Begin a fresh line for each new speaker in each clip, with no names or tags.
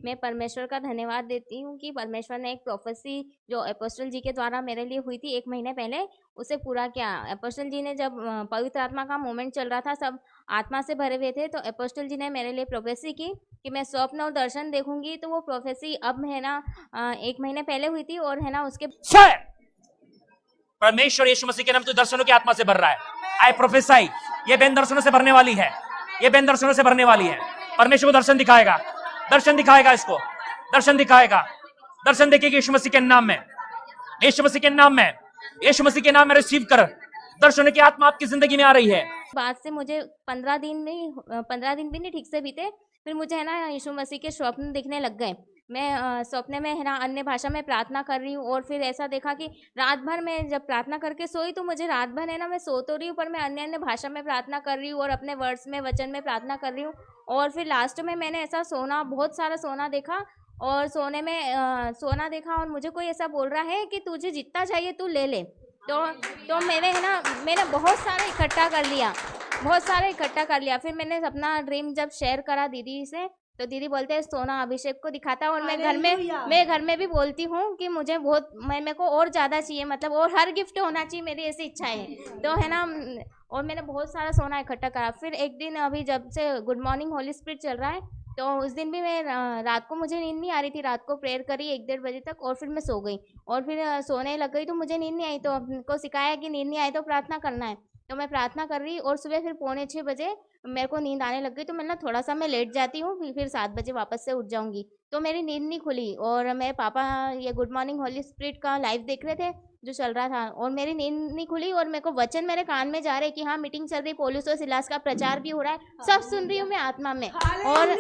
मैं परमेश्वर का धन्यवाद देती हूँ कि परमेश्वर ने एक प्रोफेसी जो अपोस्टल जी के द्वारा मेरे लिए हुई थी 1 महीने पहले, उसे पूरा किया। अपोस्टल जी ने जब पवित्र आत्मा का मूवमेंट चल रहा था, सब आत्मा से भरे हुए थे, तो अपोस्टल जी ने मेरे लिए प्रोफेसी की कि मैं स्वप्न और दर्शन देखूंगी। तो वो प्रोफेसी अब है ना 1 महीने पहले हुई थी और है ना उसके
फायर परमेश्वर यीशु मसीह के नाम तो दर्शनों की आत्मा से भर रहा है। आई प्रोफेसाई, ये बेन दर्शनों से भरने वाली है, ये बेन दर्शनों से भरने वाली है। परमेश्वर को दर्शन दिखाएगा, दर्शन दिखाएगा, इसको दर्शन दिखाएगा, दर्शन देखेगी यीशु मसीह के नाम में, यीशु मसीह के नाम में, यीशु मसीह के नाम में रिसीव कर। दर्शनों की आत्मा आपकी जिंदगी में आ रही है।
बाद से मुझे 15 दिन भी नहीं ठीक से बीते, फिर मुझे है ना यीशु मसीह के स्वप्न दिखने लग गए। मैं सपने में है ना अन्य भाषा में प्रार्थना कर रही हूँ और फिर ऐसा देखा कि रात भर मैं जब प्रार्थना करके सोई तो मुझे रात भर है ना मैं सो तो रही हूँ पर मैं अन्य अन्य भाषा में प्रार्थना कर रही हूँ और अपने वर्ड्स में वचन में प्रार्थना कर रही हूँ। और फिर लास्ट में मैंने ऐसा सोना, बहुत सारा सोना देखा और सोने में सोना देखा और मुझे कोई ऐसा बोल रहा है कि तुझे जितना चाहिए तू ले ले। तो मैंने बहुत सारा इकट्ठा कर लिया, बहुत सारा इकट्ठा कर लिया। फिर मैंने अपना ड्रीम जब शेयर करा दीदी से, तो दीदी बोलते हैं सोना अभिषेक को दिखाता है। और मैं घर में भी बोलती हूँ कि मुझे बहुत मेरे को और ज़्यादा चाहिए, मतलब और हर गिफ्ट होना चाहिए, मेरी ऐसी इच्छा है। तो है ना और मैंने बहुत सारा सोना इकट्ठा करा। फिर एक दिन अभी जब से गुड मॉर्निंग होली स्पिरिट चल रहा है, तो उस दिन भी मैं रात को मुझे नींद नहीं आ रही थी, रात को प्रेयर करी 1-1:30 बजे तक और फिर मैं सो गई। और फिर सोने लग गई तो मुझे नींद नहीं आई, तो उनको सिखाया कि नींद नहीं आई तो प्रार्थना करना है। तो मैं प्रार्थना कर रही और सुबह फिर 5:45 बजे मेरे को नींद आने लग गई। तो मैं ना थोड़ा सा मैं लेट जाती हूँ, फिर 7 बजे वापस से उठ जाऊंगी। तो मेरी नींद नहीं खुली और मेरे पापा ये गुड मॉर्निंग होली स्पिरिट का लाइव देख रहे थे जो चल रहा था, और मेरी नींद नहीं खुली और मेरे को वचन मेरे कान में जा रहे कि हाँ मीटिंग चल रही, पौलुस और सिलास का प्रचार भी हो रहा है, सब सुन रही हूँ मैं आत्मा में। और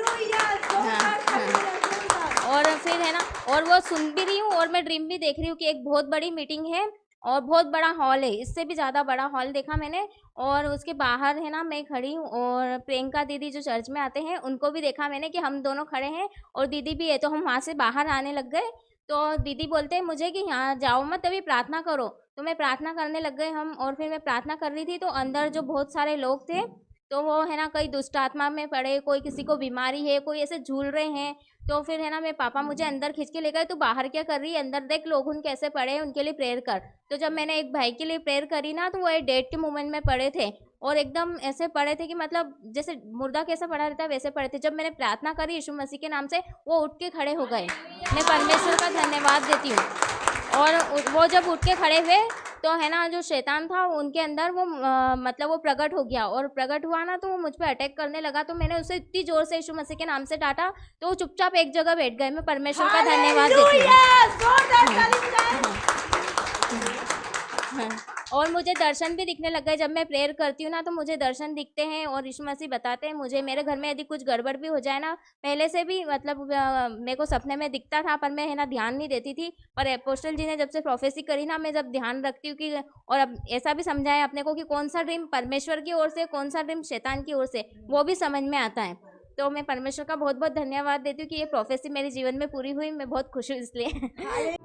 और फिर है ना और वो सुन भी रही हूँ और मैं ड्रीम भी देख रही हूँ कि एक बहुत बड़ी मीटिंग है और बहुत बड़ा हॉल है, इससे भी ज़्यादा बड़ा हॉल देखा मैंने। और उसके बाहर है ना मैं खड़ी हूँ और प्रियंका दीदी जो चर्च में आते हैं उनको भी देखा मैंने कि हम दोनों खड़े हैं और दीदी भी है। तो हम वहाँ से बाहर आने लग गए, तो दीदी बोलते हैं मुझे कि यहाँ जाओ मत, अभी प्रार्थना करो। तो मैं प्रार्थना करने लग गए हम, और फिर मैं प्रार्थना कर रही थी तो अंदर जो बहुत सारे लोग थे, तो वो है ना कई दुष्ट आत्मा में पड़े, कोई किसी को बीमारी है, कोई ऐसे झूल रहे हैं। तो फिर है ना मेरे पापा मुझे अंदर खींच के ले गए, तू बाहर क्या कर रही है, अंदर देख लोग उन कैसे पड़े हैं, उनके लिए प्रेयर कर। तो जब मैंने एक भाई के लिए प्रेयर करी ना, तो वो एक डेट के मूवमेंट में पड़े थे और एकदम ऐसे पड़े थे कि मतलब जैसे मुर्दा कैसा पड़ा रहता है वैसे पड़े थे। जब मैंने प्रार्थना करी यीशु मसीह के नाम से, वो उठ के खड़े हो गए। मैं परमेश्वर का धन्यवाद देती हूँ। और वो जब उठ के खड़े हुए तो है ना जो शैतान था उनके अंदर वो मतलब वो प्रकट हो गया, और प्रकट हुआ ना तो वो मुझ पे अटैक करने लगा। तो मैंने उसे इतनी जोर से यीशु मसीह के नाम से डांटा तो वो चुपचाप एक जगह बैठ गए। मैं परमेश्वर का धन्यवाद देती हूँ। हाँ, और मुझे दर्शन भी दिखने लग गए। जब मैं प्रेयर करती हूँ ना तो मुझे दर्शन दिखते हैं और यीशु मसीह बताते हैं मुझे। मेरे घर में यदि कुछ गड़बड़ भी हो जाए ना, पहले से भी मतलब मेरे को सपने में दिखता था पर मैं है ना ध्यान नहीं देती थी। पर अपोस्टल जी ने जब से प्रोफेसी करी ना, मैं जब ध्यान रखती हूँ कि, और अब ऐसा भी समझाया अपने को कि कौन सा ड्रीम परमेश्वर की ओर से, कौन सा ड्रीम शैतान की ओर से, वो भी समझ में आता है। तो मैं परमेश्वर का बहुत बहुत धन्यवाद देती हूँ कि ये प्रोफेसी मेरे जीवन में पूरी हुई। मैं बहुत खुश हूँ इसलिए।